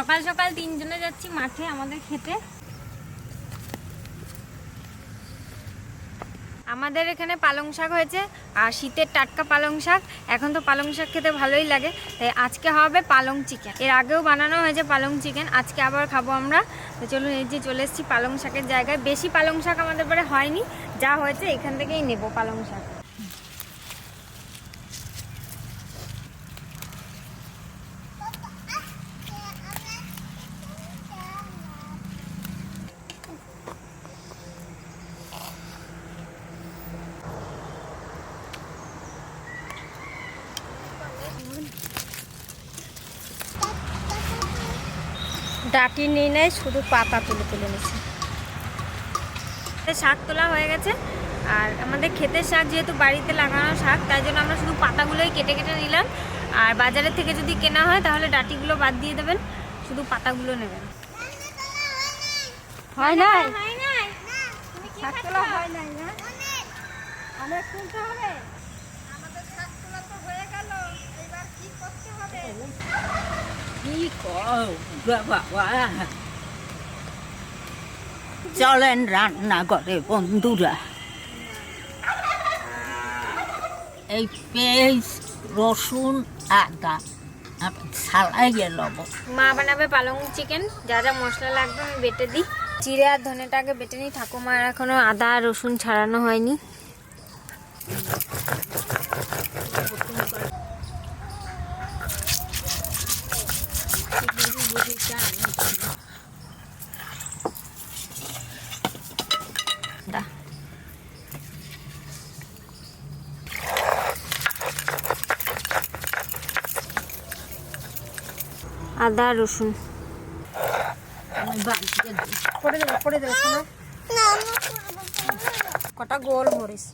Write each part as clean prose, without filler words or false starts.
সকাল সকাল তিনজনে যাচ্ছি মাঠে আমাদের খেতে। আমাদের এখানে পালং শাক হয়েছে আর শীতের টাটকা পালং শাক। এখন তো পালং শাক খেতে ভালোই লাগে, তাই আজকে হবে পালং চিকেন। এর আগেও বানানো হয়েছে পালং চিকেন, আজকে আবার খাবো আমরা। তো চলুন, এই যে চলে এসেছি পালং শাকের জায়গায়। বেশি পালং শাক আমাদের বাড়ি হয়নি, যা হয়েছে এখান থেকেই নেব পালং শাক। ডাটি নিয়ে নেয়, শুধু পাতা তুলে তুলে নিচ্ছে। শাক তোলা হয়ে গেছে, আর আমাদের ক্ষেতের শাক যেহেতু বাড়িতে লাগানো শাক, তাই জন্য আমরা শুধু পাতাগুলোই কেটে কেটে নিলাম। আর বাজারের থেকে যদি কেনা হয় তাহলে ডাটিগুলো বাদ দিয়ে দেবেন, শুধু পাতাগুলো নেবেন। হয় নাই শাক তোলা হয় নাই না, অনেক তুলতে হবে। আমাদের শাক তোলা তো হয়ে গেল, এবার কি করতে হবে? চলেন রান্না করে বন্ধুরা। এই পেঁয়াজ, রসুন, আদা ছালাই গেল। মা বানাবে পালং চিকেন, যা যা মশলা লাগবে আমি বেটে দিই। জিরে আর ধনেটা আগে বেটে নিই, ঠাকুমার এখনো আদা আর রসুন ছাড়ানো হয়নি। আদা রসুন করে দেবো শোনো। কটা গোল মরিচ,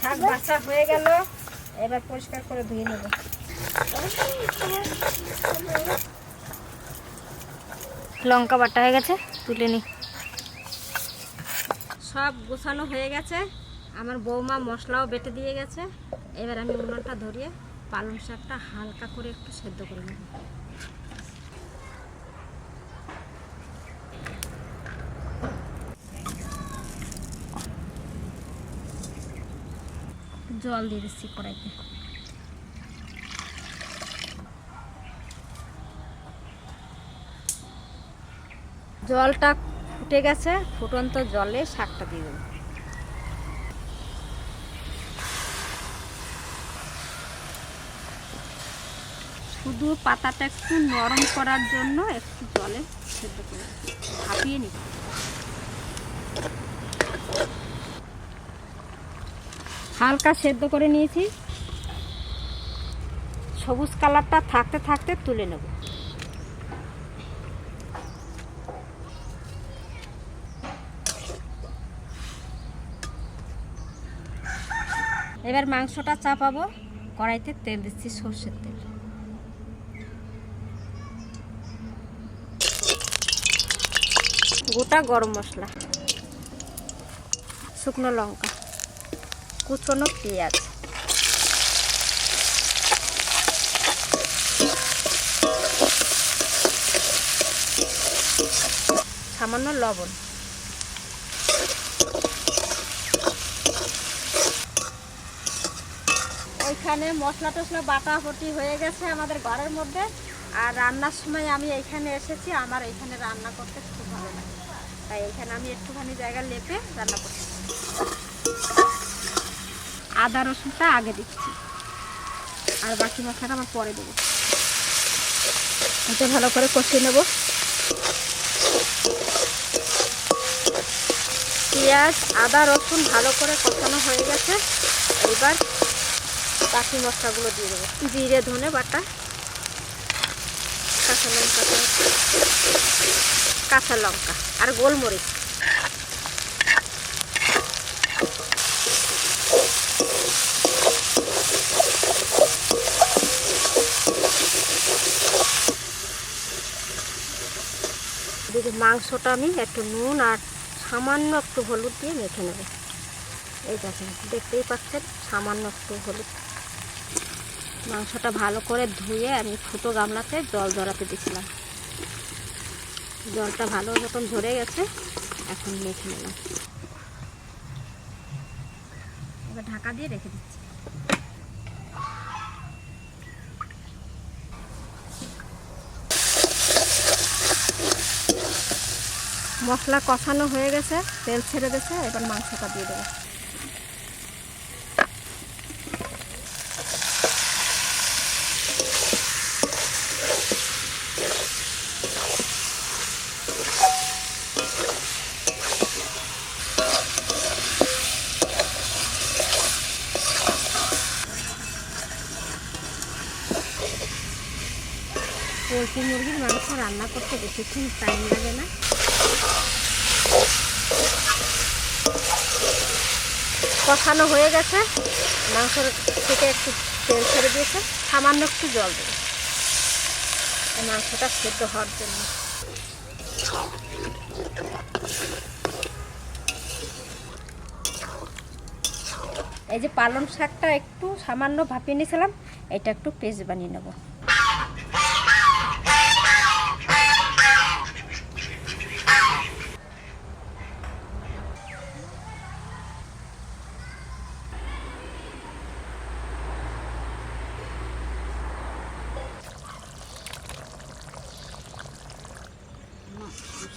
শাক বাছা হয়ে গেল, এবার পরিষ্কার করে ধুয়ে নেব। লঙ্কা বাটা হয়ে গেছে, তুলে নি। সব গোছানো হয়ে গেছে, আমার বৌমা মশলাও বেটে দিয়ে গেছে। এবার আমি উনুনটা ধরিয়ে পালং শাকটা হালকা করে একটু সেদ্ধ করে নেব। জল দিয়ে দিচ্ছি কড়াইতে। জলটা ফুটে গেছে, ফুটন্ত জলে শাকটা দিয়ে দেবো। শুধু পাতাটা একটু নরম করার জন্য একটু জলে সেদ্ধ করে ভাপিয়ে নিই। হালকা সেদ্ধ করে নিয়েছি, সবুজ কালারটা থাকতে থাকতে তুলে নেব। এবার মাংসটা চাপাবো, কড়াইতে তেল দিচ্ছি, সর্ষের তেল। গোটা গরম মশলা, শুকনো লঙ্কা, কুচনো পেঁয়াজ, সামান্য লবণ, ওইখানে মশলা টশলা বাটাবাটি হয়ে গেছে আমাদের ঘরের মধ্যে। আর রান্নার সময় আমি এইখানে এসেছি, আমার এইখানে রান্না করতে খুব ভালো লাগে, তাই এইখানে আমি একটুখানি জায়গা লেপে রান্না করছি। আদা রসুনটা আগে দিচ্ছি, আর বাকি মশলাটা আমার পরে দেবো। এটা ভালো করে কষিয়ে নেব। পেঁয়াজ আদা রসুন ভালো করে কষানো হয়ে গেছে, এবার বাকি মশলাগুলো দিয়ে দেবো। জিরে ধনে বাটা, কাঁচা লঙ্কা আর গোলমরিচ। মাংসটা আমি একটু নুন আর সামান্য একটু হলুদ দিয়ে মেখে নেব। এই দেখেন, দেখতেই পাচ্ছেন সামান্য একটু হলুদ। মাংসটা ভালো করে ধুয়ে আমি ফুটো গামলাতে জল ঝরাতে দিয়েছিলাম। জলটা ভালো মতন ঝরে গেছে, এখন মেখে নিলাম। এবার ঢাকা দিয়ে রেখে দিচ্ছি। মশলা কষানো হয়ে গেছে, তেল ছেড়ে গেছে, এবার মাংসটা দিয়ে দেবো। পোলট্রি মুরগির মাংস রান্না করতে বেশিক্ষণ টাইম লাগে না। কষানো হয়ে গেছে, মাংসের থেকে একটু তেল ছেড়ে দিয়েছে, সামান্য একটু জল দেবে এই মাংসটা সেদ্ধ হওয়ার জন্য। এই যে পালং শাকটা একটু সামান্য ভাপিয়ে নিয়েছিলাম, এটা একটু পেস্ট বানিয়ে নেব।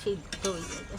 সিদ্ধ হয়ে যাবে।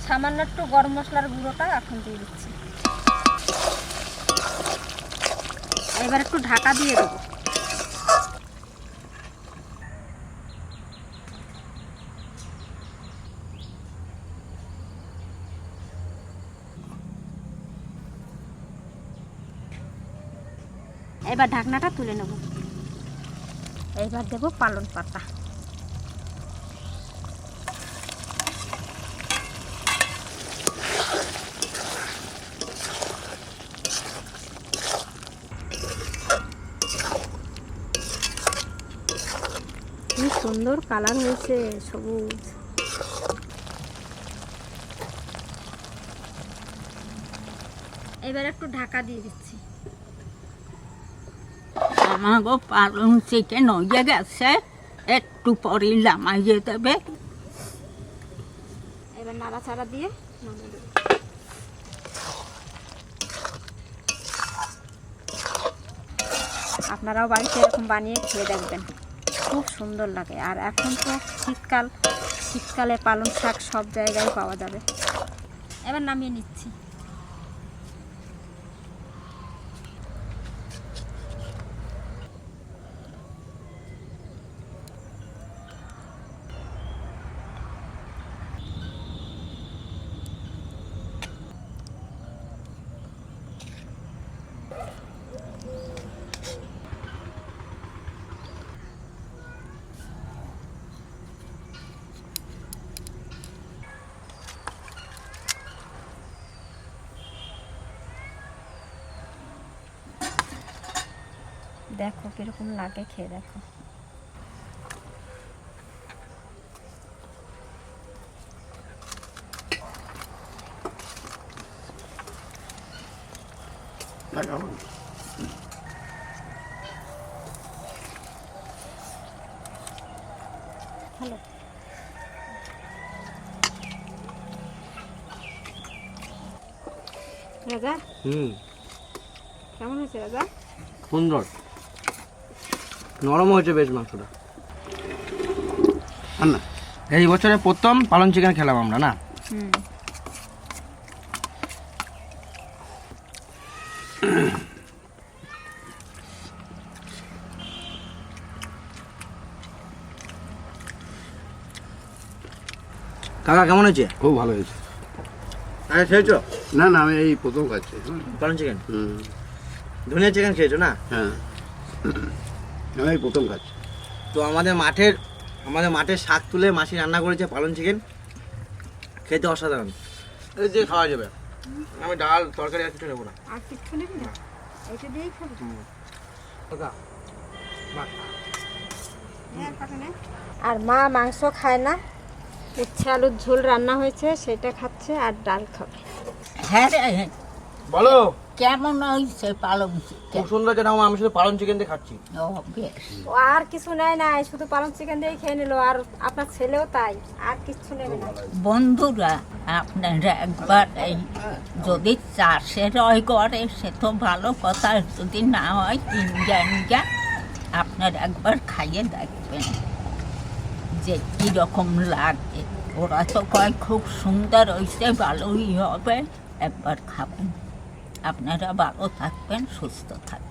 সামান্য একটু গরম মশলার গুঁড়োটা এখন দিয়ে দিচ্ছি। এবার একটু ঢাকা দিয়ে দেবো। এবার ঢাকনাটা তুলে নেব। এবার দেবো পালং পাতা। কি সুন্দর কালার হয়েছে, সবুজ। এবার একটু ঢাকা দিয়ে দিচ্ছি। আমাগো পালং চিকেন হয়ে গেছে, একটু পরে নামাইয়ে দেবে। এবার নাড়াচাড়া দিয়ে নামিয়ে দেবো। আপনারাও বাড়িতে এরকম বানিয়ে খেয়ে দেখবেন, খুব সুন্দর লাগে। আর এখন তো শীতকালে পালং শাক সব জায়গায় পাওয়া যাবে। এবার নামিয়ে নিচ্ছি। দেখো কিরকম লাগে, খেয়ে দেখো। ভালো। রাজা, কেমন হয়েছে রাজা? সুন্দর, নরম হয়েছে বেশ মাংসটা। না, এই বছরে প্রথম পালং চিকেন খেলাম আমরা, না? কাকা কেমন হয়েছে? খুব ভালো হয়েছে। আরে খেয়েছো? না না, আমি এই প্রথম খাচ্ছি। পালং চিকেন, ধনিয়া চিকেন খেয়েছো না? হ্যাঁ, আমি এই প্রথম খাচ্ছি। তো আমাদের মাঠের শাক তুলে মাসি রান্না করেছে পালং চিকেন, খেতে অসাধারণ। এই দিয়ে খাওয়া যাবে। আমি ডাল তরকারি আর কিছু নেবো না। আর কিছু নেবি না, এটা দিয়েই খাবি? কাকা, বাহ, আর মা মাংস খায় না, উচ্ছে আলুর ঝোল রান্না হয়েছে সেটা খাচ্ছে আর ডাল খাবে। হ্যাঁ রে, বলো কেমন হয়েছে পালং খুব চিকেন? সুন্দর যেটা আমি শুধু পালং চিকেন দিয়ে খাচ্ছি। ও বেশ, ও আর কিছু নেয় না, শুধু পালং চিকেন দিয়েই খেয়ে নিল। আর আপনার ছেলেও তাই, আর কিচ্ছু নেবে না। বন্ধুরা আপনারা একবার এই যদি চাষের হয় করে সে তো ভালো কথা, যদি না হয় কিনজা আপনার একবার খাইয়ে দেখবেন যে কীরকম লাগে। ওরা তো কয় খুব সুন্দর হয়েছে, ভালোই হবে, একবার খাবেন। আপনারা ভালো থাকবেন, সুস্থ থাকবেন।